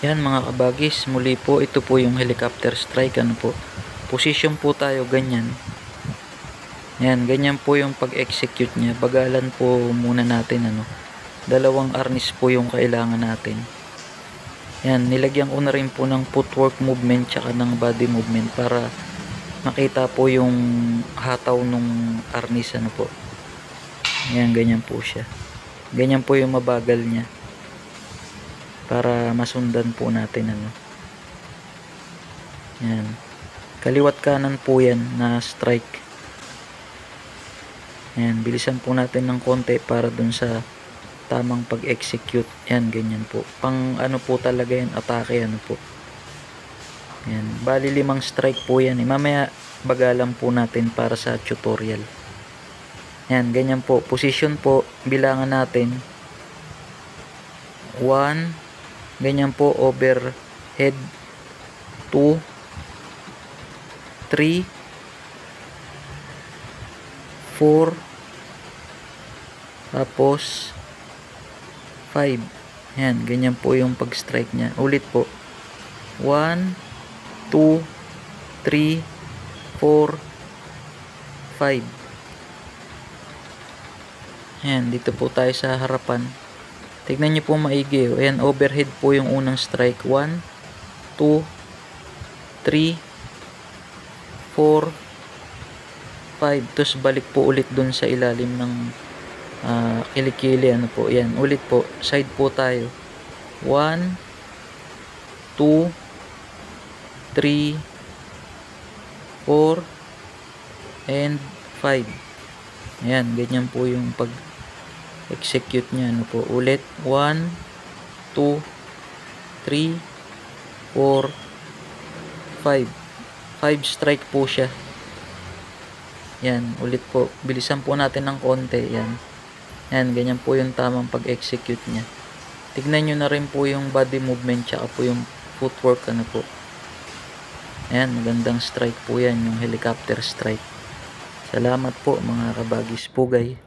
Yan mga kabagis, muli po ito po yung helicopter strike. Ano po, position po tayo ganyan. Yan, ganyan po yung pag-execute niya. Bagalan po muna natin, dalawang arnis po yung kailangan natin. Yan, nilagyan ko na rin po ng footwork movement tsaka ng body movement para makita po yung hataw nung arnis. Ano po, yan, ganyan po siya. Ganyan po yung mabagal niya para masundan po natin. Yan, kaliwat kanan po yan na strike. Yan, bilisan po natin ng konti para dun sa tamang pag-execute. Yan, ganyan po. Pang po talaga yan, atake po. Yan, bali 5 strike po yan. Mamaya bagalan po natin para sa tutorial. Yan, ganyan po. Position po, bilangan natin. 1, ganyan po, overhead. 2, 3, 4, tapos 5. Yan, ganyan po yung pag-strike niya. Ulit po. 1, 2, 3, 4, 5. Yan, dito po tayo sa harapan. Tignan niyo po maigi. Ayan, overhead po yung unang strike. 1, 2, 3, 4, 5. Tapos balik po ulit dun sa ilalim ng kilikili. Po, yan, ulit po, side po tayo. 1, 2, 3, 4, and 5. Ayan, ganyan po yung pag-execute niya. Po, ulit. 1, 2, 3, 4, 5. 5 strike po siya. Yan, ulit po. Bilisan po natin ng konti. Yan. Yan, ganyan po yung tamang pag-execute niya. Tignan nyo na rin po yung body movement tsaka po yung footwork. Po. Yan, magandang strike po yan, yung helicopter strike. Salamat po mga kabagis pugay.